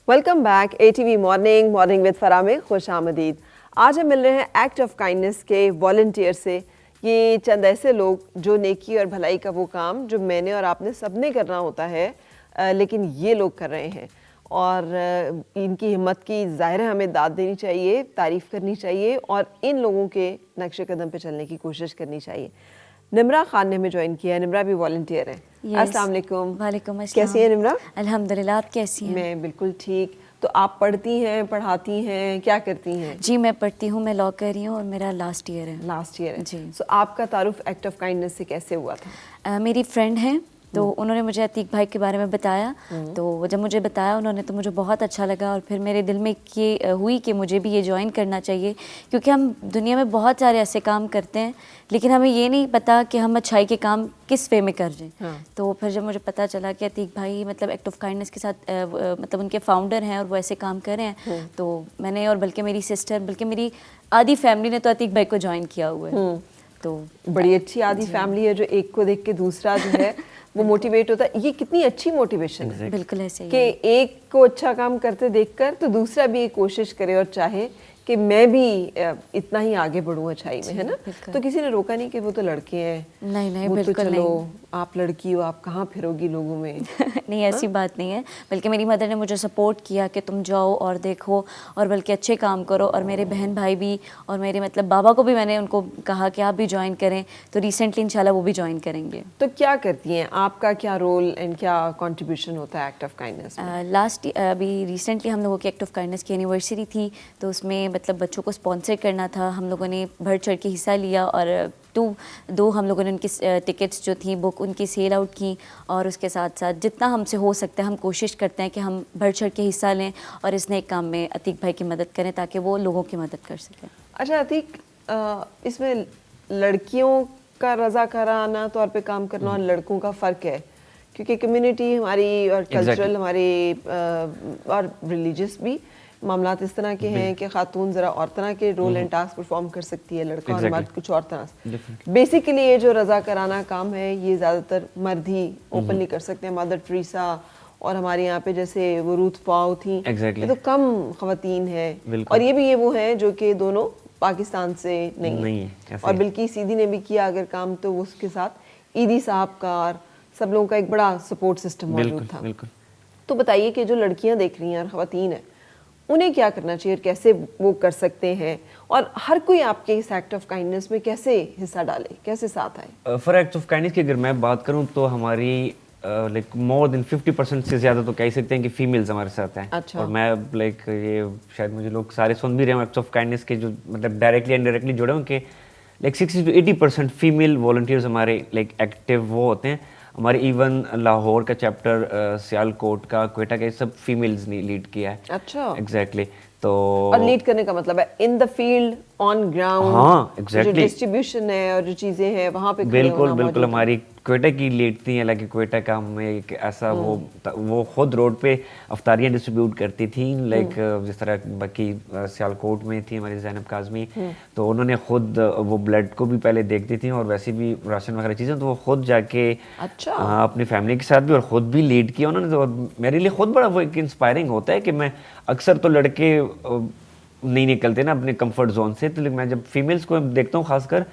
Welcome back ATV morning with फरा में खुश आमदीद। आज हम मिल रहे हैं एक्ट ऑफ काइंडनेस के वॉलंटियर से। ये चंद ऐसे लोग जो नेकी और भलाई का वो काम जो मैंने और आपने सबने करना होता है, लेकिन ये लोग कर रहे हैं और इनकी हिम्मत की ज़ाहिर है हमें दाद देनी चाहिए, तारीफ़ करनी चाहिए और इन लोगों के नक्शे कदम पे चलने की कोशिश करनी चाहिए। निम्रा खान ने हमें ज्वाइन किया है, निम्रा भी वॉलंटियर है। अस्सलाम वालेकुम। वालेकुम अस्सलाम। कैसी है निम्रा? अल्हम्दुलिल्लाह, आप कैसी हैं? मैं बिल्कुल ठीक। तो आप पढ़ती हैं, पढ़ाती हैं, क्या करती हैं? जी मैं पढ़ती हूँ, मैं लॉ कर रही हूँ और मेरा लास्ट ईयर है। लास्ट ईयर है जी। सो आपका तारुफ एक्ट ऑफ काइंडनेस से कैसे हुआ था? मेरी फ्रेंड है तो उन्होंने मुझे अतीक भाई के बारे में बताया, तो जब मुझे बताया उन्होंने तो मुझे बहुत अच्छा लगा और फिर मेरे दिल में ये हुई कि मुझे भी ये ज्वाइन करना चाहिए, क्योंकि हम दुनिया में बहुत सारे ऐसे काम करते हैं लेकिन हमें ये नहीं पता कि हम अच्छाई के काम किस वे में कर रहे हैं। हाँ। तो फिर जब मुझे पता चला कि अतीक भाई मतलब एक्ट ऑफ काइंडनेस के साथ मतलब उनके फाउंडर हैं और वो ऐसे काम कर रहे हैं, तो मैंने और बल्कि मेरी सिस्टर बल्कि मेरी आधी फैमिली ने तो अतीक भाई को ज्वाइन किया हुआ है। तो बड़ी अच्छी आधी फैमिली है जो एक को देख के दूसरा जो है वो मोटिवेट होता है। ये कितनी अच्छी मोटिवेशन है बिल्कुल ऐसे ही कि एक को अच्छा काम करते देखकर तो दूसरा भी कोशिश करे और चाहे कि मैं भी इतना ही आगे बढ़ूं अच्छाई में, है ना? तो किसी ने रोका नहीं कि वो तो लड़के हैं, नहीं वो बिल्कुल तो चलो नहीं। आप लड़की हो, आप कहाँ फिरोगी लोगों में। नहीं ऐसी बात नहीं है, बल्कि मेरी मदर ने मुझे सपोर्ट किया कि तुम जाओ और देखो और बल्कि अच्छे काम करो, और मेरे बहन भाई भी और मेरे मतलब बाबा को भी मैंने उनको कहा कि आप भी ज्वाइन करें, तो रिसेंटली इंशाल्लाह वो भी ज्वाइन करेंगे। तो क्या करती हैं, आपका क्या रोल एंड क्या कंट्रीब्यूशन होता है एक्ट ऑफ काइंडनेस में? लास्ट अभी रिसेंटली हम लोगों की एक्ट ऑफ काइंडनेस की एनिवर्सरी थी, तो उसमें मतलब बच्चों को स्पॉन्सर करना था, हम लोगों ने बढ़ चढ़ के हिस्सा लिया और दो हम लोगों ने उनकी टिकट्स जो थी बुक उनकी सेल आउट की, और उसके साथ साथ जितना हमसे हो सकता है हम कोशिश करते हैं कि हम बढ़ चढ़ के हिस्सा लें और इस नए काम में अतीक भाई की मदद करें ताकि वो लोगों की मदद कर सकें। अच्छा अतीक, इसमें लड़कियों का रज़ाकाराना तौर पे काम करना और लड़कों का फ़र्क है, क्योंकि कम्युनिटी हमारी और कल्चरल हमारे और रिलीजियस भी मामलात इस तरह के हैं कि खातून ज़रा और तरह के रोल एंड टास्क परफॉर्म कर सकती है, लड़का और मर्द कुछ और तरह से। बेसिकली ये जो रज़ाकाराना काम है ये ज़्यादातर मर्द ही ओपनली कर सकते हैं। मदर टेरेसा और हमारे यहाँ पे जैसे वो रूथ पाओ थी, ये तो कम ख़वातीन है, और ये भी वो हैं जो कि दोनों पाकिस्तान से नहीं है। और बल्कि सीधी ने भी किया अगर काम तो उसके साथ ईदी साहब का और सब लोगों का एक बड़ा सपोर्ट सिस्टम मौजूद था। तो बताइए कि जो लड़कियां देख रही हैं और ख़वातीन हैं उन्हें क्या करना चाहिए और कैसे वो कर सकते हैं, और हर कोई आपके इस एक्ट ऑफ काइंडनेस में कैसे हिस्सा डाले, कैसे साथ आए? फॉर एक्ट ऑफ काइंडनेस की अगर मैं बात करूं तो हमारी लाइक मोर देन 50% से ज़्यादा तो कह सकते हैं कि फीमेल्स हमारे साथ हैं। अच्छा। और मैं लाइक ये शायद मुझे लोग सारे सुन भी रहे हैं एक्ट ऑफ काइंडनेस के जो मतलब डायरेक्टली एंड डायरेक्टली जुड़े हों कि लाइक 60 to 80% फीमेल वॉलंटियर्स हमारे लाइक एक्टिव वो होते हैं। हमारे इवन लाहौर का चैप्टर, सियालकोट का, क्वेटा का, ये सब फीमेल्स ने लीड किया है। अच्छा। एग्जैक्टली। तो और लीड करने का मतलब है in the field on ground. हाँ एग्जैक्टली, जो डिस्ट्रीब्यूशन है और जो चीजें हैं वहाँ पे बिल्कुल हमारी क्वेटा की लीड थी। हालांकि क्वेटा का हमें एक ऐसा वो खुद रोड पे अफ्तारियाँ डिस्ट्रीब्यूट करती थी, लाइक जिस तरह बाकी सियालकोट में थी हमारी ज़ैनब काज़मी, तो उन्होंने खुद वो ब्लड को भी पहले देखती थी और वैसे भी राशन वगैरह चीज़ें, तो वो खुद जाके अच्छा अपनी फैमिली के साथ भी और खुद भी लीड किया उन्होंने। तो मेरे लिए खुद बड़ा वो एक इंस्पायरिंग होता है कि मैं अक्सर तो लड़के नहीं निकलते ना अपने कंफर्ट जोन से, तो मैं जब फीमेल्स को देखता हूँ खासकर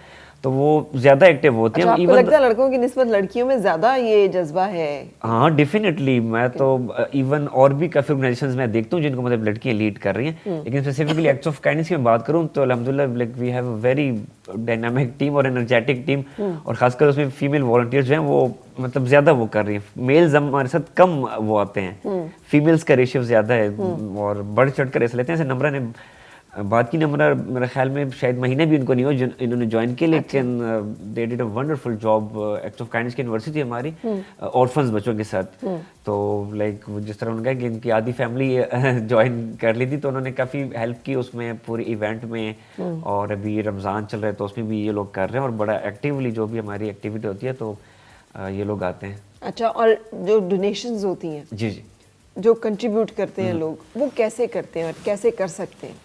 तो वो ज्यादा एक्टिव होती हैं। अच्छा, आपको लगता है लड़कों की निस्बत लड़कियों में ज्यादा ये जज्बा है? हाँ डेफिनेटली। मैं तो इवन और भी काफी ऑर्गेनाइजेशंस में देखता हूँ जिनको मतलब लड़कियां लीड कर रही हैं, लेकिन स्पेसिफिकली एक्ट्स ऑफ काइंडनेस की मैं बात करूँ तो अल्हम्दुलिल्लाह like we have a very dynamic team और एनर्जेटिक टीम, और खासकर उसमें फीमेल वॉलंटियर्स जो हैं वो मतलब ज्यादा वो कर रही हैं। मेल्स हमारे साथ कम वो आते हैं, फीमेल्स का रेशियो ज्यादा है और बढ़ चढ़ कर ऐसा लेते हैं। जैसे नम्रा ने बात की, नम्रा मेरे ख्याल में शायद महीने भी उनको नहीं हो इन्होंने ज्वाइन किया, लेकिन they did a wonderful job act of kindness की यूनिवर्सिटी हमारी ऑर्फन्स बच्चों के साथ। तो लाइक जिस तरह उन्होंने कहा कि इनकी आधी फैमिली ज्वाइन कर ली थी, तो उन्होंने काफ़ी हेल्प की उसमें पूरे इवेंट में, और अभी रमज़ान चल रहा है तो उसमें भी ये लोग कर रहे हैं और बड़ा एक्टिवली जो भी हमारी एक्टिविटी होती है तो ये लोग आते हैं। अच्छा, और जो डोनेशंस होती हैं जी जी जो कंट्रीब्यूट करते हैं लोग, वो कैसे करते हैं और कैसे कर सकते हैं?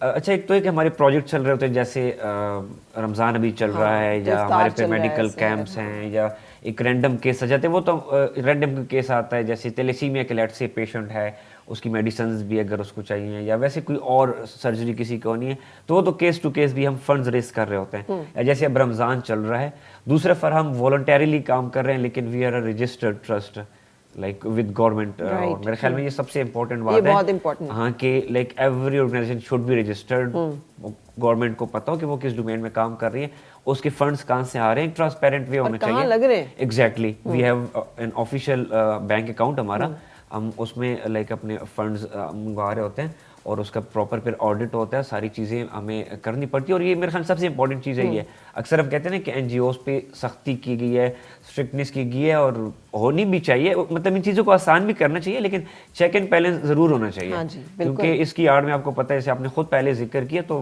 अच्छा, एक तो है कि हमारे प्रोजेक्ट चल रहे होते हैं, जैसे रमज़ान अभी चल रहा है, या हमारे पे मेडिकल कैंप्स हैं, या ایک رینڈم کیس آ جاتے ہیں, وہ تو رینڈم کیس آتا ہے, جیسے تیلیسیمیا کے لیٹ سے پیشنٹ ہے, اس کی میڈیسنز بھی اگر اس کو چاہیے, یا ویسے کوئی اور سرجری کسی کو ہونی ہے, تو وہ تو کیس ٹو کیس بھی ہم فنڈز ریز کر رہے ہوتے ہیں. یا جیسے اب رمضان چل رہا ہے, دوسرے پر ہم والنٹیریلی کام کر رہے ہیں, لیکن we are a registered trust like with government. میرے خیال میں یہ سب سے امپورٹنٹ بات ہے, بہت امپورٹنٹ, ہاں, کہ like every organisation should be registered. Government کو پتا ہو کہ وہ کس ڈومین میں کام کر رہی ہے, اس کے فنڈز کہاں سے آ رہے ہیں, ٹرانسپیرنٹ وے ہونا چاہیے, کہاں لگ رہے ہیں. Exactly, we have an official bank account ہمارا, ہم اس میں لائک اپنے فنڈز منگوا رہے ہوتے ہیں, اور اس کا پراپر پھر آڈٹ ہوتا ہے, ساری چیزیں ہمیں کرنی پڑتی ہے. اور یہ میرے خیال سب سے امپورٹنٹ چیز ہے یہ, اکثر ہم کہتے ہیں نا کہ این جی اوز پہ سختی کی گئی ہے, اسٹرکٹنیس کی گئی ہے, اور ہونی بھی چاہیے, مطلب ان چیزوں کو آسان بھی کرنا چاہیے, لیکن چیک اینڈ بیلنس ضرور ہونا چاہیے, کیونکہ اس کی آڑ میں آپ کو پتہ ہے, جیسے آپ نے خود پہلے ذکر کیا, تو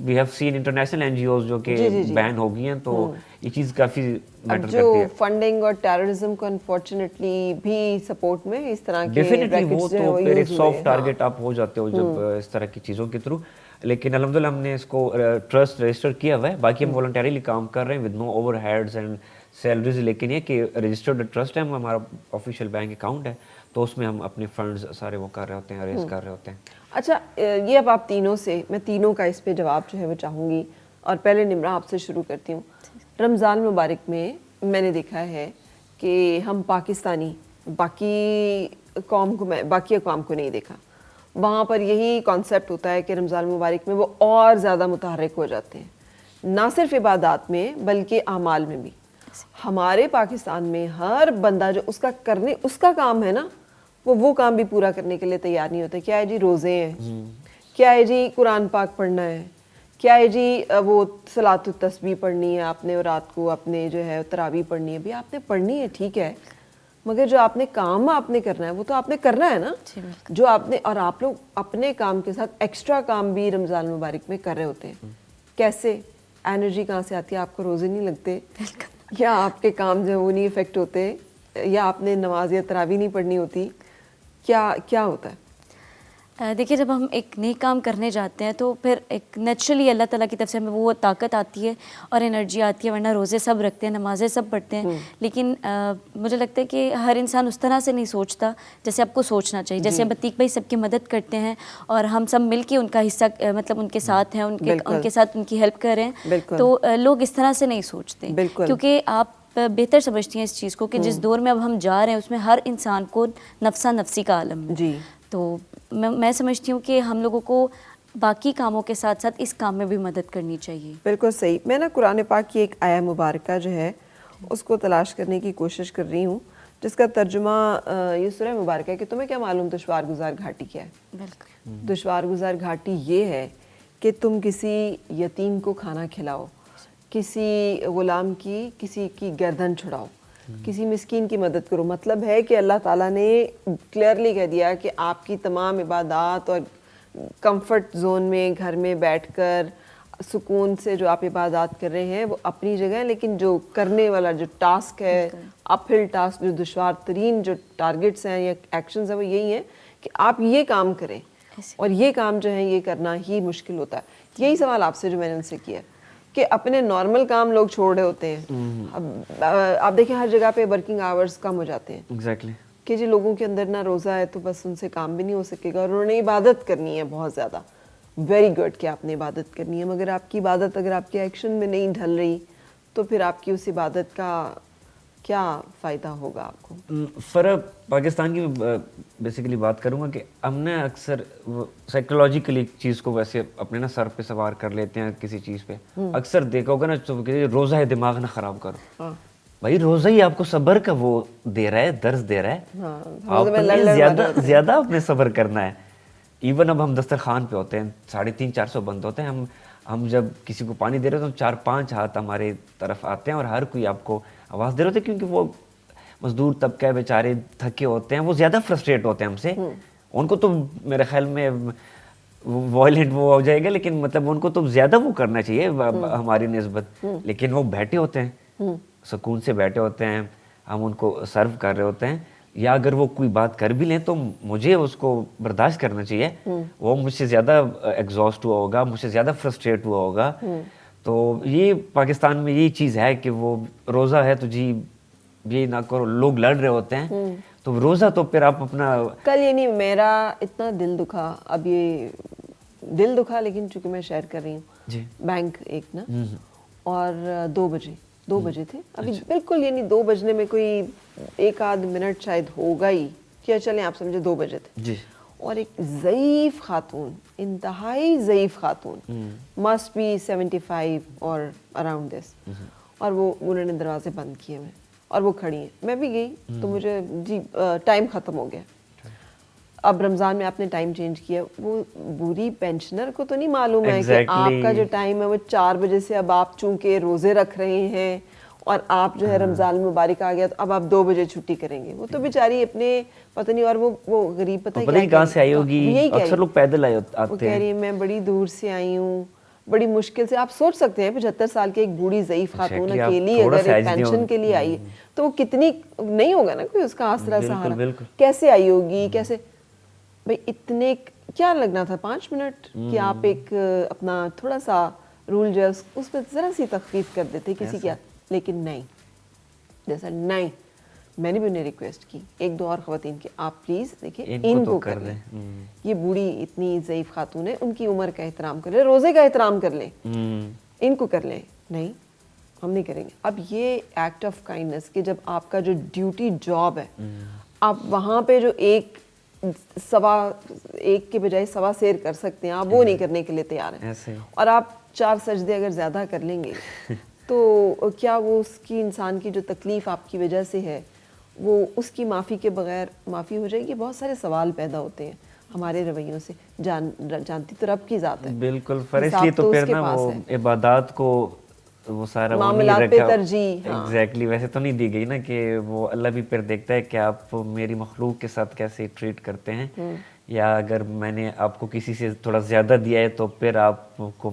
we have seen international N G Os جو کہ بین ہو گئی ہیں, تو یہ چیز کافی میٹر کرتی ہے. جو فنڈنگ اور ٹیررزم کو انفارچونیٹلی بھی سپورٹ میں اس طرح کے ڈیفینیٹلی وہ تو پھر ایک سافٹ ٹارگیٹ آپ ہو جاتے ہو جب اس طرح کی چیزوں کے تھرو, لیکن الحمدللہ ہم نے اس کو ٹرسٹ رجسٹر کیا ہوا ہے. باقی ہم والنٹیریلی کام کر رہے ہیں with no over heads and salaries, لیکن یہ کہ رجسٹرڈ ٹرسٹ ہے, ہمارا آفیشیل بینک اکاؤنٹ ہے, تو اس میں ہم اپنے فنڈز سارے وہ کر رہے ہوتے ہیں, ریز کر رہے ہوتے ہیں. اچھا, یہ اب آپ تینوں سے, میں تینوں کا اس پہ جواب جو ہے وہ چاہوں گی, اور پہلے نمرا آپ سے شروع کرتی ہوں. رمضان مبارک میں میں نے دیکھا ہے کہ ہم پاکستانی باقی قوم کو, میں باقی اقوام کو نہیں دیکھا, وہاں پر یہی کانسیپٹ ہوتا ہے کہ رمضان مبارک میں وہ اور زیادہ متحرک ہو جاتے ہیں, نہ صرف عبادات میں بلکہ اعمال میں بھی. ہمارے پاکستان میں ہر بندہ جو اس کا کام ہے نا, وہ کام بھی پورا کرنے کے لیے تیار نہیں ہوتا. کیا ہے جی روزے ہیں, کیا ہے جی قرآن پاک پڑھنا ہے, کیا ہے جی وہ صلاۃ التسبیح پڑھنی ہے آپ نے, اور رات کو آپ نے جو ہے تراویح پڑھنی ہے. بھی آپ نے پڑھنی ہے ٹھیک ہے, مگر جو آپ نے کام آپ نے کرنا ہے وہ تو آپ نے کرنا ہے نا, جو آپ نے. اور آپ لوگ اپنے کام کے ساتھ ایکسٹرا کام بھی رمضان مبارک میں کر رہے ہوتے ہیں. کیسے انرجی کہاں سے آتی ہے؟ آپ کو روزے نہیں لگتے, یا آپ کے کام جو ہے وہ نہیں افیکٹ ہوتے, یا آپ نے نماز یا تراویح نہیں پڑھنی ہوتی, کیا ہوتا ہے؟ دیکھیے, جب ہم ایک نیک کام کرنے جاتے ہیں تو پھر ایک نیچرلی اللہ تعالیٰ کی طرف سے ہمیں وہ طاقت آتی ہے اور انرجی آتی ہے. ورنہ روزے سب رکھتے ہیں, نمازیں سب پڑھتے ہیں, لیکن مجھے لگتا ہے کہ ہر انسان اس طرح سے نہیں سوچتا جیسے آپ کو سوچنا چاہیے. جیسے عتیق بھائی سب کی مدد کرتے ہیں, اور ہم سب مل کے ان کا حصہ, مطلب ان کے ساتھ ہیں, ان کے ساتھ ان کی ہیلپ کر رہے ہیں, تو لوگ اس طرح سے نہیں سوچتے, کیونکہ آپ بہتر سمجھتی ہیں اس چیز کو کہ جس دور میں اب ہم جا رہے ہیں اس میں ہر انسان کو نفسا نفسی کا عالم ہے. جی, تو میں سمجھتی ہوں کہ ہم لوگوں کو باقی کاموں کے ساتھ ساتھ اس کام میں بھی مدد کرنی چاہیے. بالکل صحیح. میں نا قرآن پاک کی ایک آیہ مبارکہ جو ہے اس کو تلاش کرنے کی کوشش کر رہی ہوں, جس کا ترجمہ یہ سورہ مبارکہ ہے کہ تمہیں کیا معلوم دشوار گزار گھاٹی کیا ہے. بالکل, دشوار گزار گھاٹی یہ ہے کہ تم کسی یتیم کو کھانا کھلاؤ, کسی غلام کی کسی کی گردن چھڑاؤ, کسی مسکین کی مدد کرو. مطلب ہے کہ اللہ تعالیٰ نے کلیئرلی کہہ دیا کہ آپ کی تمام عبادات اور کمفرٹ زون میں گھر میں بیٹھ کر سکون سے جو آپ عبادات کر رہے ہیں وہ اپنی جگہ ہے, لیکن جو کرنے والا جو ٹاسک ہے, اپ ہل ٹاسک, جو دشوار ترین جو ٹارگٹس ہیں یا ایکشنز ہیں وہ یہی ہیں کہ آپ یہ کام کریں, اور یہ کام جو ہے یہ کرنا ہی مشکل ہوتا ہے. یہی سوال آپ سے جو میں نے ان سے کیا کہ اپنے نارمل کام لوگ چھوڑ رہے ہوتے ہیں. اب آپ دیکھیں ہر جگہ پہ ورکنگ آورز کم ہو جاتے ہیں. ایگزیکٹلی, کہ جی لوگوں کے اندر نہ روزہ ہے تو بس ان سے کام بھی نہیں ہو سکے گا, اور انہوں نے عبادت کرنی ہے بہت زیادہ. ویری گڈ کہ آپ نے عبادت کرنی ہے, مگر آپ کی عبادت اگر آپ کے ایکشن میں نہیں ڈھل رہی تو پھر آپ کی اس عبادت کا کیا فائدہ ہوگا آپ کو؟ فرق پاکستان کی بیسیکلی بات کروں گا کہ ہم نے اکثر سائیکولوجیکلی چیز کو ویسے اپنے نا سر پہ سوار کر لیتے ہیں کسی چیز پہ. اکثر دیکھا ہوگا نا, روزہ ہے دماغ نہ خراب کرو. بھائی روزہ ہی آپ کو صبر کا وہ دے رہا ہے, درس دے رہا ہے, آپ نے زیادہ اپنے صبر کرنا ہے. ایون اب ہم دسترخوان پہ ہوتے ہیں, 350-400 بند ہوتے ہیں, ہم جب کسی کو پانی دے رہے ہیں تو 4-5 ہاتھ ہمارے طرف آتے ہیں اور ہر کوئی آپ کو آواز دے رہے ہوتے ہیں, کیونکہ وہ مزدور طبقہ بیچارے تھکے ہوتے ہیں, وہ زیادہ فرسٹریٹ ہوتے ہیں ہم سے. ان کو تو میرے خیال میں وائلنٹ وہ ہو جائے گا, لیکن مطلب ان کو تو زیادہ وہ کرنا چاہیے ہماری نسبت, لیکن وہ بیٹھے ہوتے ہیں, سکون سے بیٹھے ہوتے ہیں, ہم ان کو سرو کر رہے ہوتے ہیں. یا اگر وہ کوئی بات کر بھی لیں تو مجھے اس کو برداشت کرنا چاہیے. وہ مجھ سے زیادہ ایگزاسٹ ہوا ہوگا, مجھ سے زیادہ فرسٹریٹ ہوا ہوگا, تو یہ پاکستان میں یہ چیز ہے کہ وہ روزہ ہے تو جی یہ نہ کرو, لوگ لڑ رہے ہوتے ہیں تو روزہ تو پھر آپ اپنا کل یہ نہیں میرا اتنا دل دکھا, اب یہ دل دکھا لیکن چونکہ میں شیئر کر رہی ہوں جی بینک ایک نا, اور 2 بجے تھے ابھی بالکل, یعنی 2 بجنے میں کوئی 1 آدھ منٹ شاید ہوگا ہی, کیا چلیں آپ سمجھے 2 بجے تھے جی, اور ایک ضعیف خاتون, انتہائی ضعیف خاتون, مسٹ بی 75 اور اراؤنڈ دس, اور وہ انہوں نے دروازے بند کیے ہوئے اور وہ کھڑی ہیں. میں بھی گئی تو مجھے جی ٹائم ختم ہو گیا, اب رمضان میں آپ نے ٹائم چینج کیا, وہ بوڑھی پینشنر کو تو نہیں معلوم ہے کہ آپ کا جو ٹائم ہے وہ 4 بجے سے, اب آپ چونکہ روزے رکھ رہے ہیں اور آپ جو ہے رمضان مبارک آ گیا تو اب آپ 2 بجے چھٹی کریں گے. وہ تو بیچاری اپنے پتہ نہیں, اور وہ غریب پتہ نہیں کہاں سے آئی ہوگی, اکثر لوگ پیدل وہ آتے کہہ رہی ہے میں بڑی دور سے آئی ہوں, بڑی مشکل سے. آپ سوچ سکتے ہیں 75 سال کی ایک بوڑھی ضعیف خاتون اکیلی اگر ایک پینشن کے لیے آئی ہے تو وہ کتنی نہیں ہوگا نا کوئی اس کا آسرا سہارا, کیسے آئی ہوگی, کیسے بھائی اتنے کیا لگنا تھا 5 منٹ کہ آپ ایک اپنا تھوڑا سا رول جو ہے اس پہ ذرا سی تخفیف کر دیتے کسی کیا, لیکن نہیں, جیسا نہیں. میں نے بھی انہیں ریکویسٹ کی 1-2 اور خواتین کی, آپ پلیز دیکھیں ان کو کر لیں, یہ بوڑھی اتنی ضعیف خاتون ہے, ان کی عمر کا احترام کر لیں, روزے کا احترام کر لیں, ان کو کر لیں. نہیں ہم نہیں کریں گے. اب یہ ایکٹ آف کائنڈنس کہ جب آپ کا جو ڈیوٹی جاب ہے آپ وہاں پہ جو 1 کے بجائے 1.25 سیر کر سکتے ہیں, آپ وہ نہیں کرنے کے لیے تیار ہیں, اور آپ 4 سجدے اگر زیادہ کر لیں گے تو کیا وہ اس کی انسان کی جو تکلیف آپ کی وجہ سے ہے وہ اس کی معافی کے بغیر معافی ہو جائے گی؟ بہت سارے سوال پیدا ہوتے ہیں ہمارے رویوں سے. جانتی تو رب کی ذات ہے بالکل, فرض تو پھر نا وہ عبادات کو وہ سارا معاملات پہ ترجیح ایگزیکٹلی ویسے تو نہیں دی گئی نا, کہ وہ اللہ بھی پھر دیکھتا ہے کہ آپ میری مخلوق کے ساتھ کیسے ٹریٹ کرتے ہیں, یا اگر میں نے آپ کو کسی سے تھوڑا زیادہ دیا ہے تو پھر آپ کو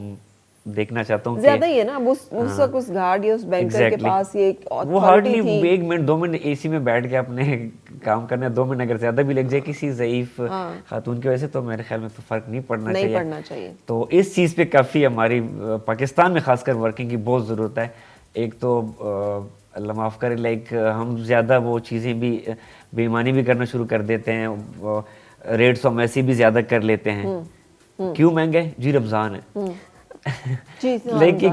دیکھنا چاہتا ہوں زیادہ ہی ہے نا. اب اس وقت اس گارڈ یا اس بینکر کے پاس یہ ایک وہ ہارڈلی 1 منٹ 2 منٹ اے سی میں بیٹھ کے اپنے کام کرنا ہے, 2 منٹ اگر زیادہ بھی لگ جائے کسی ضعیف خاتون کی وجہ سے تو میرے خیال میں تو فرق نہیں پڑنا چاہیے. تو اس چیز پہ کافی ہماری پاکستان میں خاص کر ورکنگ کی بہت ضرورت ہے. ایک تو اللہ معاف کرے, لائک ہم زیادہ وہ چیزیں بھی بے ایمانی بھی کرنا شروع کر دیتے ہیں, ریٹس ہم ایسے بھی زیادہ کر لیتے ہیں. کیوں مہنگا ہے جی؟ رمضان ہے. لیکن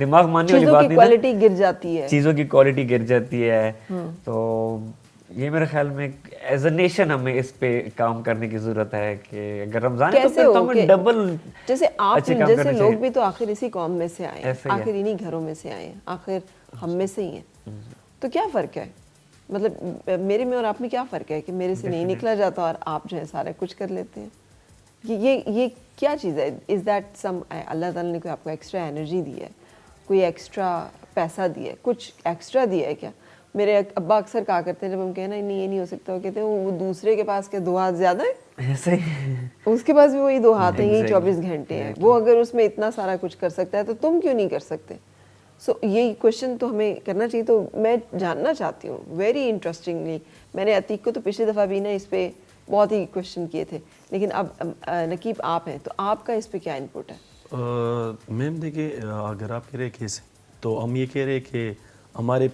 دماغ ماننے والی بات نہیں, کوالٹی گر جاتی ہے, چیزوں کی کوالٹی گر جاتی ہے. تو یہ میرے خیال میں ایز اے نیشن ہمیں اس پہ کام کرنے کی ضرورت ہے کہ اگر رمضان ہے تو پھر تو ہمیں ڈبل جیسے آپ جیسے لوگ بھی تو آخر اسی قوم میں سے آئے ہیں, آخر انہی گھروں میں سے آئے ہیں, آخر ہم میں سے ہی ہیں. تو کیا فرق ہے, مطلب میرے میں اور آپ میں کیا فرق ہے کہ میرے سے نہیں نکلا جاتا اور آپ جو ہے سارا کچھ کر لیتے ہیں؟ یہ کیا چیز ہے؟ از دیٹ سم اللہ تعالیٰ نے کوئی آپ کو ایکسٹرا انرجی دی ہے, کوئی ایکسٹرا پیسہ دیا ہے, کچھ ایکسٹرا دیا ہے کیا؟ میرے ابا اکثر کہا کرتے ہیں جب ہم کہنا نہیں یہ نہیں ہو سکتا, وہ کہتے ہیں وہ دوسرے کے پاس کے 2 ہاتھ زیادہ ہیں, اس کے پاس بھی وہی 2 ہاتھ ہیں, یہی 24 گھنٹے ہیں, وہ اگر اس میں اتنا سارا کچھ کر سکتا ہے تو تم کیوں نہیں کر سکتے؟ سو یہی کوشچن تو ہمیں کرنا چاہیے. تو میں جاننا چاہتی ہوں ویری انٹرسٹنگلی, میں نے عتیق کو تو پچھلی دفعہ بھی نا اس پہ بہت ہی کوشچن کیے تھے, لیکن اب نقیب آپ ہیں تو آپ کا اس پہ کیا انپٹ ہے؟ میم دیکھیے, اگر آپ کہہ رہے کیسے, تو ہم یہ کہہ رہے کہ ہمارے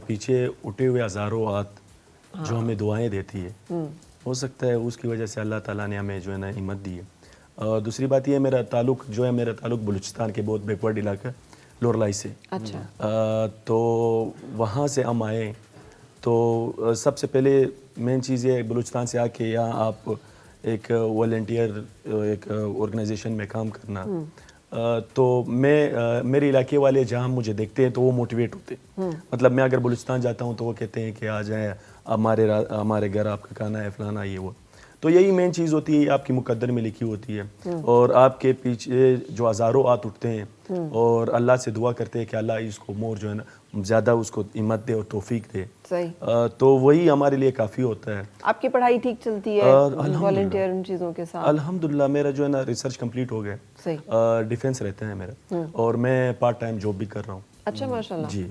پیچھے اٹھے ہوئے ہزاروں ہاتھ جو ہمیں دعائیں دیتی ہے, ہو سکتا ہے اس کی وجہ سے اللہ تعالیٰ نے ہمیں جو ہے نا ہمت دی ہے. دوسری بات یہ ہے میرا تعلق بلوچستان کے بہت بیکورڈ علاقہ لورلائی سے. اچھا. تو وہاں سے ہم آئے تو سب سے پہلے مین چیز یہ ہے بلوچستان سے آ کے یہاں آپ ایک والنٹیئر ایک آرگنائزیشن میں کام کرنا, تو میرے علاقے والے جہاں مجھے دیکھتے ہیں تو وہ موٹیویٹ ہوتے ہیں. مطلب میں اگر بلوچستان جاتا ہوں تو وہ کہتے ہیں کہ آ جائیں ہمارے گھر آپ کا کھانا ہے فلانا یہ وہ. تو یہی مین چیز ہوتی ہے, آپ کی مقدر میں لکھی ہوتی ہے, اور آپ کے پیچھے جو ہزاروں ہاتھ اٹھتے ہیں اور اللہ سے دعا کرتے ہیں کہ اللہ اس کو مور جو ہے نا زیادہ اس کو ہمت دے اور توفیق دے. تو وہی ہمارے لیے کافی ہوتا ہے. آپ کی پڑھائی ٹھیک چلتی ہے والنٹیئر ان چیزوں کے ساتھ؟ الحمدللہ میرا جو ہے نا ریسرچ کمپلیٹ ہو گیا, ڈیفینس رہتا ہے میرا, اور میں پارٹ ٹائم جاب بھی کر رہا ہوں. अच्छा माशाल्लाह. जी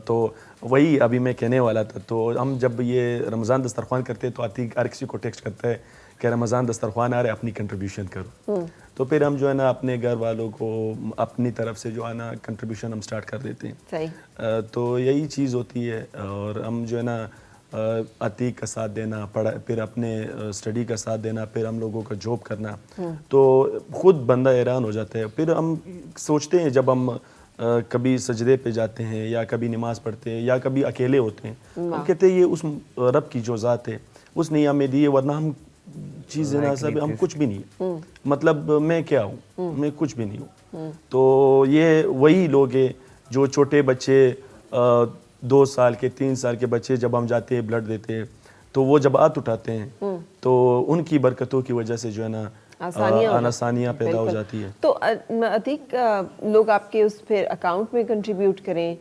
तो वही अभी मैं कहने वाला था. तो हम जब ये रमज़ान दस्तरखान करते हैं तो आतिक हर किसी को टेक्स्ट करता है कि रमज़ान दस्तरखान आ रहा है, अपनी कंट्रीब्यूशन करो. तो फिर हम जो है ना अपने घर वालों को अपनी तरफ से जो है ना कंट्रीब्यूशन हम स्टार्ट कर देते हैं. सही. तो यही चीज़ होती है. और हम जो है ना अतीक का साथ देना पड़ा, फिर अपने स्टडी का साथ देना, फिर हम लोगों का जॉब करना, तो खुद बंदा हैरान हो जाता है. फिर हम सोचते हैं जब हम कभी सजदे पे जाते हैं या कभी नमाज़ पढ़ते हैं या कभी अकेले होते हैं, हम कहते हैं ये उस रब की जो ज़ात है उसने हमें दी है, वरना हम चीज़ें ना सब हम कुछ भी नहीं है. मतलब मैं क्या हूँ, मैं कुछ भी नहीं हूँ. तो ये वही लोग हैं जो छोटे बच्चे 2 साल के 3 साल के बच्चे जब हम जाते हैं ब्लड देते हैं तो वो जब हाथ उठाते हैं तो उनकी बरकतों की वजह से जो है ना आसानियाँ पैदा हो जाती है. तो अतीक लोग आपके उस फिर अकाउंट में कंट्रीब्यूट करें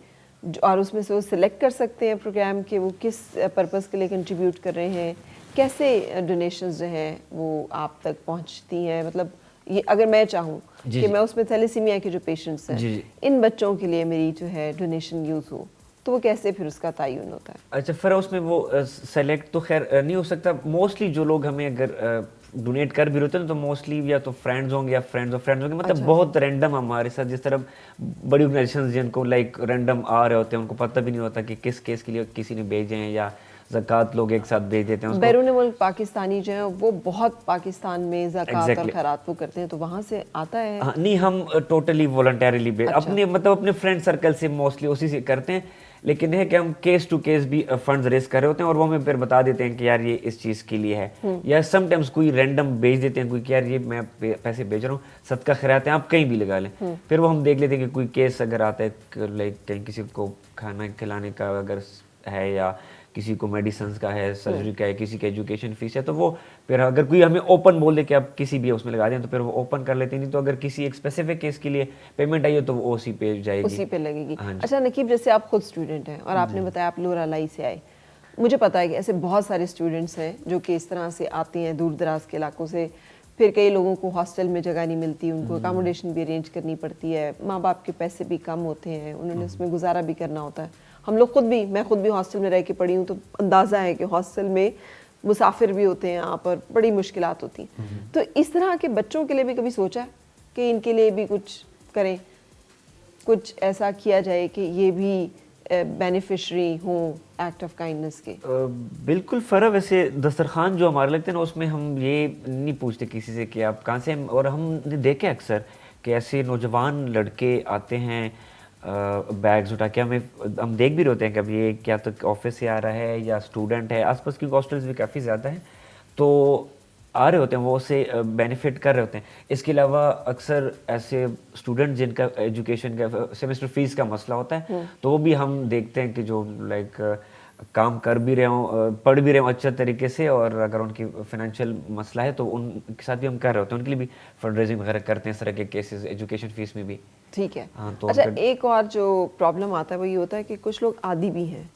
और उसमें से वो सिलेक्ट कर सकते हैं प्रोग्राम के वो किस पर्पस के लिए कंट्रीब्यूट कर रहे हैं, कैसे डोनेशंस जो हैं वो आप तक पहुंचती हैं. मतलब ये अगर मैं चाहूँ कि मैं उसमें थैलेसीमिया के जो पेशेंट्स हैं इन बच्चों के लिए मेरी जो है डोनेशन यूज़ हो, तो वो कैसे फिर उसका तयन होता है? अच्छा, फिर उसमें वो सेलेक्ट तो खैर नहीं हो सकता. मोस्टली जो लोग हमें अगर डोनेट कर भी होते हैं तो मोस्टली या तो फ्रेंड्स होंगे या फ्रेंड्स ऑफ फ्रेंड्स होंगे. मतलब बहुत रैंडम हमारे साथ जिस तरह बड़ी ऑर्गेनाइजेशंस जिनको लाइक रैंडम आ रहे होते हैं, उनको पता भी नहीं होता कि किस केस के लिए किसी ने भेजे हैं, या ज़कात लोग एक साथ भेज देते हैं. बैरून मुल्क पाकिस्तानी जो है वो बहुत पाकिस्तान में ज़कात और खैरात वो करते हैं, तो वहाँ से आता है. नहीं, हम टोटली वॉलंटरीली अपने मतलब अपने फ्रेंड सर्कल से मोस्टली उसी से करते हैं. लेकिन है कि हम केस टू केस भी फंड्स रेस कर रहे होते हैं और वो हमें फिर बता देते हैं कि यार ये इस चीज़ के लिए है. या समटाइम्स कोई रैंडम भेज देते हैं कोई कि यार ये मैं पैसे भेज रहा हूँ, सदका खैरात है, आप कहीं भी लगा लें. फिर वो हम देख लेते हैं कि कोई केस अगर आता है लाइक कहीं किसी को खाना खिलाने का अगर है, या किसी को मेडिसिन का है, सर्जरी का है, किसी की एजुकेशन फीस है, तो वो फिर अगर कोई हमें ओपन बोल दे कि आप किसी भी उसमें लगा दें तो फिर वो ओपन कर लेते हैं. नहीं तो अगर किसी एक स्पेसिफिक केस के लिए पेमेंट आई है तो वो उसी पे जाएगी, उसी पे लगेगी. अच्छा नकीब, जैसे आप खुद स्टूडेंट हैं और आपने बताया आप लोरा लाई से आए, मुझे पता है कि ऐसे बहुत सारे स्टूडेंट्स हैं जो कि इस तरह से आते हैं दूर दराज के इलाकों से. फिर कई लोगों को हॉस्टल में जगह नहीं मिलती, उनको अकोमोडेशन भी अरेंज करनी पड़ती है, माँ बाप के पैसे भी कम होते हैं, उन्होंने उसमें गुजारा भी करना होता है. हम लोग खुद भी, मैं खुद भी हॉस्टल में रह के पढ़ी हूँ, तो अंदाज़ा है कि हॉस्टल में मुसाफिर भी होते हैं यहाँ पर, बड़ी मुश्किलात होती हैं. तो इस तरह के बच्चों के लिए भी कभी सोचा है कि इनके लिए भी कुछ करें, कुछ ऐसा किया जाए कि ये भी बेनिफिशरी हों एक्ट ऑफ काइंडनेस के? बिल्कुल फ़र्क. वैसे दस्तरखान जो हमारे लगते हैं ना उसमें हम ये नहीं पूछते किसी से कि आप कहाँ से हैं. और हमने देखे अक्सर कि ऐसे नौजवान लड़के आते हैं बैग्स उठा के, हम देख भी रहे होते हैं कि अब ये क्या तो ऑफिस से आ रहा है या स्टूडेंट है. आसपास की हॉस्टल्स भी काफ़ी ज़्यादा हैं तो आ रहे होते हैं, वो उससे बेनिफिट कर रहे होते हैं. इसके अलावा अक्सर ऐसे स्टूडेंट जिनका एजुकेशन का सेमेस्टर फीस का मसला होता है तो वो भी हम देखते हैं कि जो लाइक काम कर भी रहे हों, पढ़ भी रहे हों अच्छे तरीके से, और अगर उनकी फाइनेंशियल मसला है तो उनके साथ भी हम कर रहे होते हैं, उनके लिए भी फंड रेजिंग वगैरह करते हैं इस तरह के केसेस एजुकेशन फीस में भी. ठीक है. हाँ, तो अच्छा, एक और जो प्रॉब्लम आता है वो ये होता है कि कुछ लोग आदी भी हैं.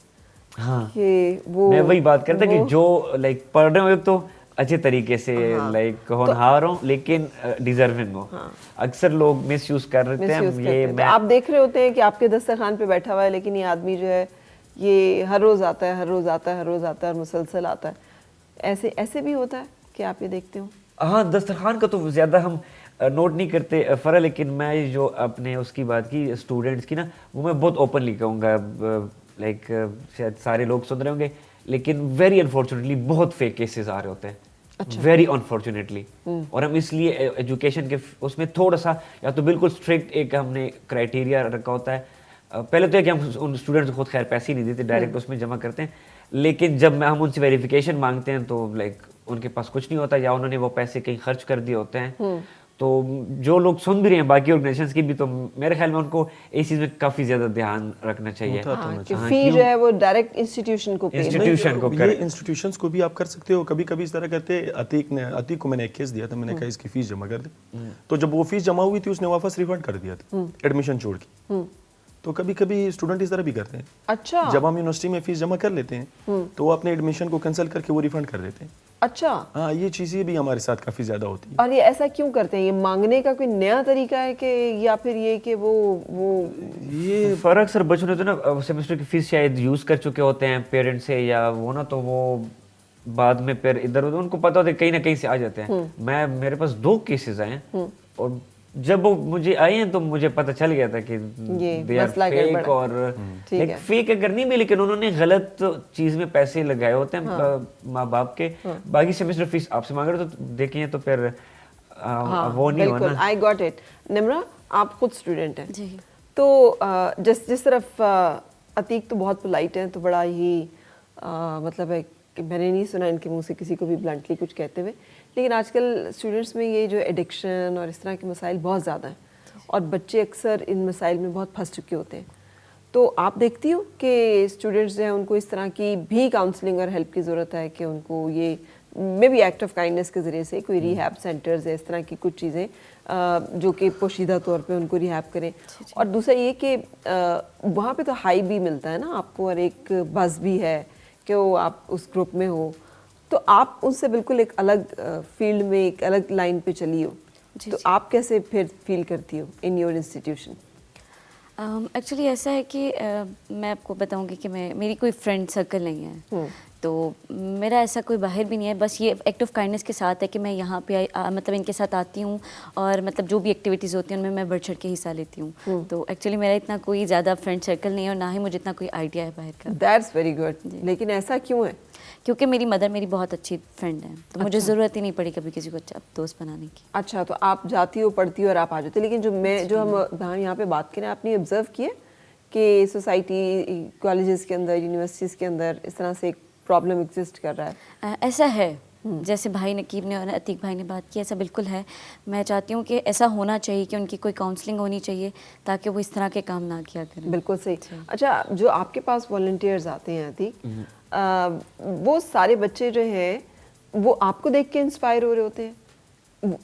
हाँ, कि वो मैं वही बात करता कि जो लाइक पढ़ रहे हो तो अच्छे तरीके से लाइक होनहार हो लेकिन डिजर्विंग हो. अक्सर लोग मिस यूज कर रहे हैं ये. तो आप देख रहे होते हैं कि आपके दस्तरखान पे बैठा हुआ है लेकिन ये आदमी जो है ये हर रोज आता है, हर रोज आता है, हर रोज आता है और मुसलसल आता है. ऐसे भी होता है कि आप ये देखते हो? हाँ, दस्तरखान का तो ज़्यादा हम नोट नहीं करते फ़र्क. लेकिन मैं जो अपने उसकी बात की स्टूडेंट्स की ना, वो मैं बहुत ओपनली कहूँगा. लाइक शायद सारे लोग सुन रहे होंगे लेकिन वेरी अनफॉर्चुनेटली बहुत फेक केसेस आ रहे होते हैं. Very unfortunately. और हम इसलिए एजुकेशन के उसमें थोड़ा सा या तो बिल्कुल स्ट्रिक्ट एक हमने क्राइटेरिया रखा होता है. पहले तो है कि हम उन स्टूडेंट्स को खुद खैर पैसे ही नहीं देते, डायरेक्ट उसमें जमा करते हैं. लेकिन जब हम उनसे वेरिफिकेशन मांगते हैं तो लाइक उनके पास कुछ नहीं होता या उन्होंने वो पैसे कहीं खर्च कर दिए होते हैं. तो जो लोग सुन भी रहे हैं बाकी ऑर्गेनाइजेशंस की भी, तो मेरे ख्याल में उनको इस चीज़ में काफ़ी ज़्यादा ध्यान रखना चाहिए. कि फी जो है वो डायरेक्ट इंस्टीट्यूशन को ये इंस्टीट्यूशंस को भी आप कर सकते हो. कभी कभी इस तरह कहते हैं, अतीक को मैंने एक केस दिया था, मैंने कहा इसकी फीस जमा कर दे. तो जब वो फीस जमा हुई थी उसने वापस रिफंड कर दिया था एडमिशन छोड़ के. तो कभी कभी स्टूडेंट इस तरह भी करते हैं. अच्छा. जब हम यूनिवर्सिटी में फीस जमा कर लेते हैं तो वो अपने एडमिशन को कैंसिल करके वो रिफंड कर देते हैं. अच्छा, हाँ, ये चीज़ें भी हमारे साथ काफ़ी ज़्यादा होती है। और ये ऐसा क्यों करते हैं? ये मांगने का कोई नया तरीका है कि, या फिर ये कि वो ये फर्क सर बच्चों ने तो ना सेमेस्टर की फीस शायद यूज कर चुके होते हैं पेरेंट्स से, या वो ना तो वो बाद में फिर इधर उधर उनको पता होता है कहीं ना कहीं से आ जाते हैं। मेरे पास 2 केसेस आए हैं, और जब वो मुझे आए हैं तो मुझे पता चल गया था कि ये दे आर मसला फेक, गड़बड़ है। और ठीक लाइक है। फेक अगर नहीं भी, लेकिन उन्होंने गलत चीज में पैसे लगाए होते हैं माँ बाप के। बाकी सेमेस्टर फीस आपसे मांग रहे तो देखिए तो फिर वो नहीं हो बिल्कुल, ना। I got it. निम्रा, आप खुद स्टूडेंट हैं, जी। तो जिस तरफ अतीक तो बहुत पोलाइट हैं, तो बड़ा ही मतलब है कि मैंने नहीं सुना इनके मुंह से किसी को भी ब्लंटली कुछ कहते हुए, लेकिन आजकल स्टूडेंट्स में ये जो एडिक्शन और इस तरह के मसाइल बहुत ज़्यादा हैं, और बच्चे अक्सर इन मसाइल में बहुत फंस चुके होते हैं। तो आप देखती हो कि स्टूडेंट्स जो हैं उनको इस तरह की भी काउंसलिंग और हेल्प की ज़रूरत है, कि उनको ये may be act of kindness के ज़रिए से कोई रिहैब सेंटर्स है, इस तरह की कुछ चीज़ें जो कि पोशीदा तौर पे उनको रिहैब करें। और दूसरा ये कि वहाँ पे तो हाई भी मिलता है ना आपको, और एक बज़ भी है कि वो आप उस ग्रुप में हो, तो आप उनसे बिल्कुल एक अलग फील्ड में, एक अलग लाइन पे चली हो, तो आप कैसे फिर फील करती हो इन योर इंस्टीट्यूशन? एक्चुअली ऐसा है कि मैं आपको बताऊंगी कि मेरी कोई फ्रेंड सर्कल नहीं है, तो मेरा ऐसा कोई बाहर भी नहीं है। बस ये एक्ट ऑफ काइंडनेस के साथ है कि मैं यहाँ पे मतलब इनके साथ आती हूँ, और मतलब जो भी एक्टिविटीज़ होती हैं उनमें मैं बढ़ चढ़ के हिस्सा लेती हूँ। तो एक्चुअली मेरा इतना कोई ज़्यादा फ्रेंड सर्कल नहीं है, और ना ही मुझे इतना कोई आइडिया है बाहर का। That's very good. लेकिन ऐसा क्यों है? क्योंकि मेरी मदर मेरी बहुत अच्छी फ्रेंड है, तो मुझे ज़रूरत ही नहीं पड़ी कभी किसी को दोस्त बनाने की। अच्छा, तो आप जाती हो, पढ़ती हो और आप आ जाते हो। लेकिन जो हम यहाँ पे बात करें, आपने ऑब्जर्व किया कि सोसाइटी, कॉलेजेस के अंदर, यूनिवर्सिटीज़ के अंदर इस तरह से एक प्रॉब्लम एग्जिस्ट कर रहा है? ऐसा है, जैसे भाई नकीब ने और अतीक भाई ने बात की, ऐसा बिल्कुल है। मैं चाहती हूँ कि ऐसा होना चाहिए कि उनकी कोई काउंसलिंग होनी चाहिए, ताकि वो इस तरह के काम ना किया करें। बिल्कुल सही। अच्छा, जो आपके पास वॉलंटियर्स आते हैं अतीक, वो सारे बच्चे जो हैं वो आपको देख के इंस्पायर हो रहे होते हैं,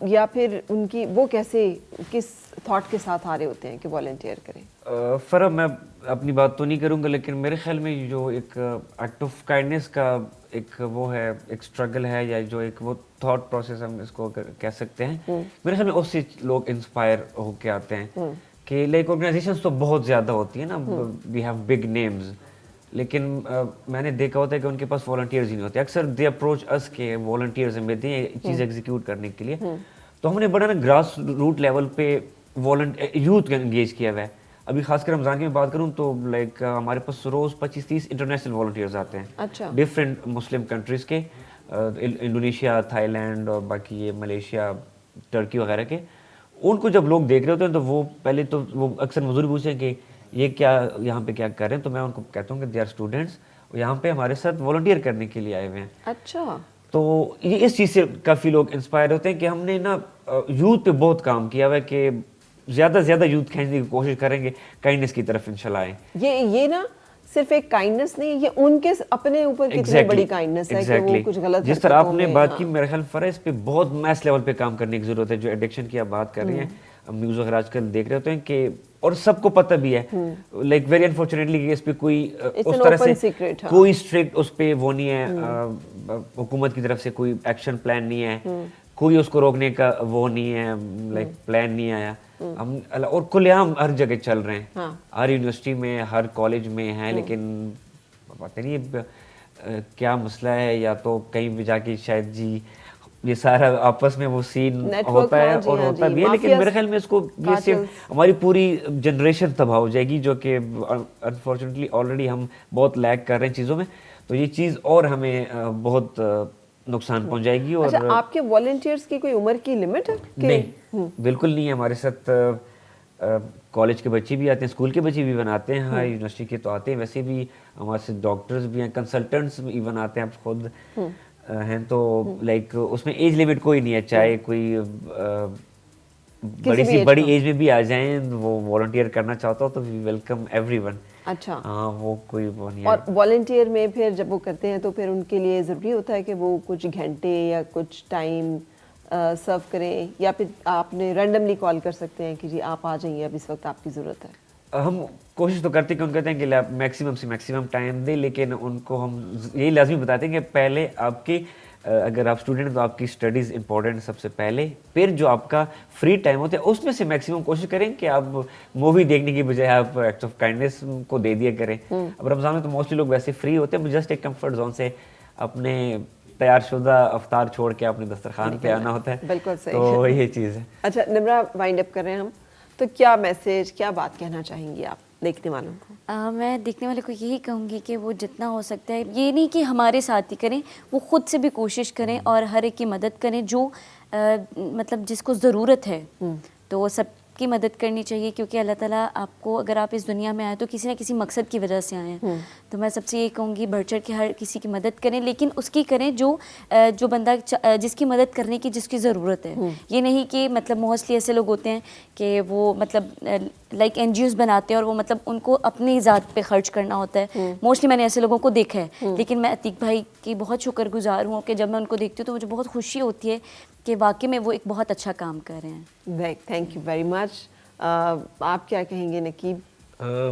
या फिर उनकी वो कैसे, किस थॉट के साथ आ रहे होते हैं कि वॉलंटियर करें? फरह मैं अपनी बात तो नहीं करूंगा, लेकिन मेरे ख्याल में जो एक एक्ट ऑफ काइंडनेस का एक वो है, एक स्ट्रगल है, या जो एक वो थॉट प्रोसेस हम इसको कह सकते हैं, मेरे ख्याल में उससे लोग इंस्पायर होके आते हैं। कि लाइक ऑर्गेनाइजेशंस तो बहुत ज़्यादा होती है ना, वी हैव बिग नेम्स, लेकिन मैंने देखा होता है कि उनके पास वॉलंटियर्स ही नहीं होते। अक्सर दे अप्रोच अस के वॉलंटियर्स हमें दें ये चीज़ एग्जीक्यूट करने के लिए, तो हमने बड़ा ना ग्रास रूट लेवल पे यूथ एंगेज किया हुआ है। अभी खासकर रमज़ान की मैं बात करूं तो लाइक हमारे पास रोज़ 25-30 इंटरनेशनल वॉलंटियर्स आते हैं। अच्छा। डिफरेंट मुस्लिम कंट्रीज़ के, इंडोनेशिया, थाईलैंड और बाकी ये मलेशिया, टर्की वगैरह के। उनको जब लोग देख रहे होते हैं तो वो पहले तो वो अक्सर मजदूर पूछते हैं कि ये क्या यहाँ पे क्या कर रहे हैं, तो मैं उनको कहता हूँ कि दे आर स्टूडेंट्स, यहाँ पे हमारे साथ वॉलंटियर करने के लिए आए हुए हैं। अच्छा, तो ये इस चीज़ से काफ़ी लोग इंस्पायर होते हैं कि हमने ना यूथ पे बहुत काम किया हुआ है, कि ज़्यादा से ज़्यादा यूथ खींचने की कोशिश करेंगे काइंडनेस की तरफ इंशाल्लाह आए। ये ना सिर्फ एक काइंडनेस नहीं, ये उनके अपने ऊपर कितनी बड़ी काइंडनेस है कि वो कुछ गलत जिस तरह आपने बात की, हाँ। मेरे ख्याल फर्ज पे बहुत मैस लेवल पे काम करने की जरूरत है। जो एडिक्शन की आप बात कर रही हैं, हम न्यूज़ वगैरह आजकल देख रहे होते हैं कि, और सबको पता भी है, लाइक वेरी अनफॉर्चुनेटली कि इस पे कोई उस तरह से कोई स्ट्रिक्ट उस पे वो नहीं है, हुकूमत की तरफ से कोई एक्शन प्लान नहीं है, कोई उसको रोकने का वो नहीं है, लाइक प्लान नहीं आया। हम और खुलेआम हर जगह चल रहे हैं, हर यूनिवर्सिटी में, हर कॉलेज में है, लेकिन पता नहीं क्या मसला है, या तो कहीं भी जाके शायद जी ये सारा आपस में वो सीन होता है और होता भी है, लेकिन मेरे ख्याल में इसको ये सिर्फ हमारी पूरी जनरेशन तबाह हो जाएगी, जो कि अनफॉर्चुनेटली ऑलरेडी हम बहुत लैग कर रहे हैं चीज़ों में, तो ये चीज़ और हमें बहुत नुकसान पहुंचाएगी। और अच्छा, आपके वॉलंटियर्स की कोई उम्र की लिमिट है? नहीं, बिल्कुल नहीं है। हमारे साथ कॉलेज के बच्चे भी आते हैं, स्कूल के बच्चे भी बनाते हैं, हाँ यूनिवर्सिटी के तो आते हैं, वैसे भी हमारे साथ डॉक्टर्स भी हैं, कंसल्टेंट्स इवन आते हैं, आप खुद हैं, तो लाइक उसमें एज लिमिट कोई नहीं है, चाहे कोई बड़ी एज में भी आ जाएं, वो वॉलंटियर करना चाहता हो तो वी वेलकम एवरीवन। अच्छा, हाँ, वो कोई वो नहीं है। और वॉलंटियर में फिर जब वो करते हैं तो फिर उनके लिए ज़रूरी होता है कि वो कुछ घंटे या कुछ टाइम सर्व करें, या फिर आपने रैंडमली कॉल कर सकते हैं कि जी आप आ जाइए, अब इस वक्त आपकी ज़रूरत है? हम कोशिश तो करते हैं कि उनको कहते हैं कि आप मैक्सिमम से मैक्सिमम टाइम दें, लेकिन उनको हम यही लाजमी बताते हैं कि पहले आपकी اگر آپ اسٹوڈنٹ ہیں تو آپ کی اسٹڈیز امپورٹنٹ سب سے پہلے, پھر جو آپ کا فری ٹائم ہوتا ہے اس میں سے میکسیمم کوشش کریں کہ آپ مووی دیکھنے کی بجائے آپ ایکٹس آف کائنڈنیس کو دے دیا کریں. اب رمضان میں تو موسٹلی لوگ ویسے فری ہوتے ہیں, جسٹ ایک کمفرٹ زون سے اپنے تیار شدہ افطار چھوڑ کے اپنے دسترخوان پہ آنا ہوتا ہے. بالکل صحیح, تو یہ چیز ہے. اچھا نمرا, وائنڈ اپ کر رہے ہیں ہم, تو کیا میسیج, کیا بات کہنا چاہیں گی آپ دیکھنے والوں کو؟ میں دیکھنے والے کو یہی کہوں گی کہ وہ جتنا ہو سکتا ہے, یہ نہیں کہ ہمارے ساتھ ہی کریں, وہ خود سے بھی کوشش کریں اور ہر ایک کی مدد کریں جو مطلب جس کو ضرورت ہے, تو وہ سب کی مدد کرنی چاہیے, کیونکہ اللہ تعالیٰ آپ کو, اگر آپ اس دنیا میں آئے تو کسی نہ کسی مقصد کی وجہ سے آئے ہیں. تو میں سب سے یہ کہوں گی بڑھ چڑھ کے ہر کسی کی مدد کریں, لیکن اس کی کریں جو بندہ جس کی مدد کرنے کی جس کی ضرورت ہے. یہ نہیں کہ مطلب موسٹلی ایسے لوگ ہوتے ہیں کہ وہ مطلب لائک این جی اوز بناتے ہیں اور وہ مطلب ان کو اپنی ذات پہ خرچ کرنا ہوتا ہے. موسٹلی میں نے ایسے لوگوں کو دیکھا ہے, لیکن میں عتیق بھائی کی بہت شکر گزار ہوں کہ جب میں ان کو دیکھتی ہوں تو مجھے بہت خوشی ہوتی ہے کہ واقعی میں وہ ایک بہت اچھا کام کر رہے ہیں. Thank you very much. آپ کیا کہیں گے نقیب؟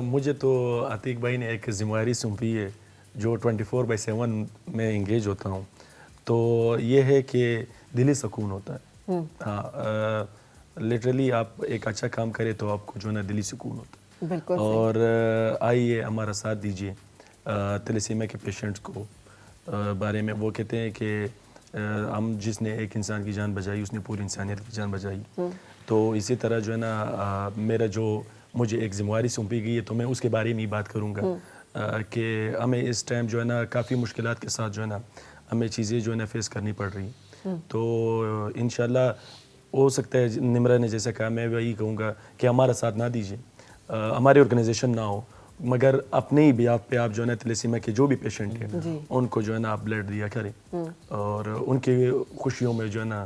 مجھے تو عتیق بھائی نے ایک ذمہ داری سونپی ہے جو 24/7 میں انگیج ہوتا ہوں, تو یہ ہے کہ دلی سکون ہوتا ہے. ہاں لٹرلی آپ ایک اچھا کام کرے تو آپ کو جو ہے نا دلی سکون ہوتا ہے. بالکل. اور آئیے ہمارا ساتھ دیجیے. تلیسیمیا کے پیشنٹس کو بارے میں وہ کہتے ہیں کہ ہم جس نے ایک انسان کی جان بچائی اس نے پوری انسانیت کی جان بچائی. تو اسی طرح جو ہے نا میرا جو مجھے ایک ذمہ داری سونپی گئی ہے تو میں اس کے بارے میں ہی بات کروں گا کہ ہمیں اس ٹائم جو ہے نا کافی مشکلات کے ساتھ جو ہے نا ہمیں چیزیں جو ہے نا فیس کرنی پڑ رہی ہیں. تو انشاءاللہ ہو سکتا ہے نمرا نے جیسا کہا, میں وہی کہوں گا کہ ہمارا ساتھ نہ دیجیے, ہماری آرگنائزیشن نہ ہو, مگر اپنے ہی بیاف پہ آپ جو ہے نا تلیسیمیا کے جو بھی پیشنٹ ہیں ان کو جو ہے نا آپ بلڈ دیا کریں اور ان کی خوشیوں میں جو ہے نا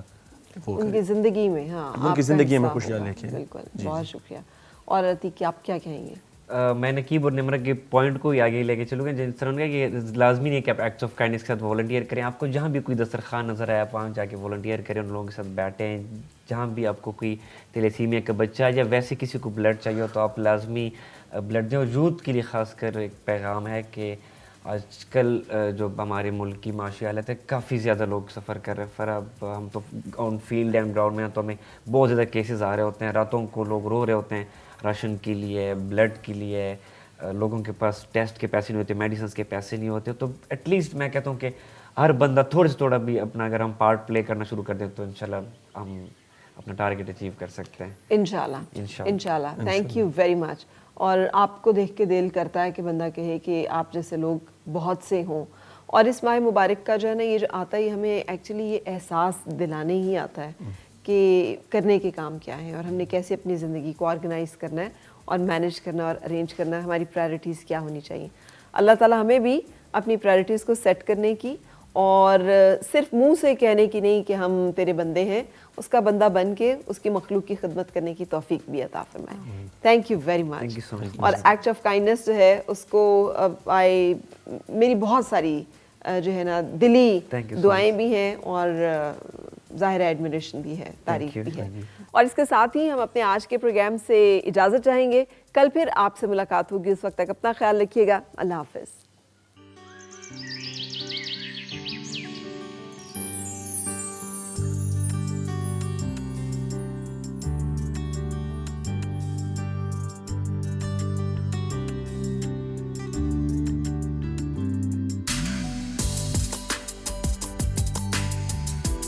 ان کی زندگی میں, ہاں ان کی زندگی میں خوشیاں لے کے. بالکل, بہت شکریہ. اور عتیق آپ کیا کہیں گے؟ میں نقیب اور نمرا کے پوائنٹ کو ہی آگے لے کے چلوں گا, جس طرح کہ یہ لازمی نہیں کہ آپ ایکٹس آف کائنڈنیس کے ساتھ والنٹیئر کریں. آپ کو جہاں بھی کوئی دسترخوان نظر آئے آپ وہاں جا کے والنٹیئر کریں, ان لوگوں کے ساتھ بیٹھیں. جہاں بھی آپ کو کوئی تلیسیمیا کا بچہ یا ویسے کسی کو بلڈ چاہیے ہو تو آپ لازمی بلڈ دیں. اور یوتھ کے لیے خاص کر ایک پیغام ہے کہ آج کل جو ہمارے ملک کی معاشی حالت ہے, کافی زیادہ لوگ سفر کر رہے ہیں. اب ہم تو آن فیلڈ اینڈ گراؤنڈ میں ہیں تو ہمیں بہت زیادہ کیسز آ رہے ہوتے ہیں, راتوں کو لوگ رو رہے ہوتے ہیں راشن کے لیے, بلڈ کے لیے. لوگوں کے پاس ٹیسٹ کے پیسے نہیں ہوتے, میڈیسنس کے پیسے نہیں ہوتے. تو ایٹ لیسٹ میں کہتا ہوں کہ ہر بندہ تھوڑے سے تھوڑا بھی اپنا اگر ہم پارٹ پلے کرنا شروع کر دیں تو انشاءاللہ ہم اپنا ٹارگیٹ اچیو کر سکتے ہیں. انشاءاللہ. Thank you very much. اور آپ کو دیکھ کے دل کرتا ہے کہ بندہ کہے کہ آپ جیسے لوگ بہت سے ہوں. اور اس ماہ مبارک کا جو ہے نا یہ جو آتا ہے ہمیں ایکچولی یہ احساس دلانے ہی آتا ہے کہ کرنے کے کام کیا ہیں اور ہم نے کیسے اپنی زندگی کو آرگنائز کرنا ہے اور مینیج کرنا اور ارینج کرنا ہے, ہماری پرائرٹیز کیا ہونی چاہیے. اللہ تعالیٰ ہمیں بھی اپنی پرائرٹیز کو سیٹ کرنے کی اور صرف منہ سے کہنے کی نہیں کہ ہم تیرے بندے ہیں, اس کا بندہ بن کے اس کی مخلوق کی خدمت کرنے کی توفیق بھی عطا فرمائے. Thank you very much. اور ایکٹ آف کائنڈنیس جو ہے اس کو میری بہت ساری جو ہے نا دلی دعائیں بھی ہیں اور ظاہر ایڈمیریشن بھی ہے, تعریف بھی ہے. اور اس کے ساتھ ہی ہم اپنے آج کے پروگرام سے اجازت چاہیں گے. کل پھر آپ سے ملاقات ہوگی, اس وقت تک اپنا خیال رکھیے گا. اللہ حافظ.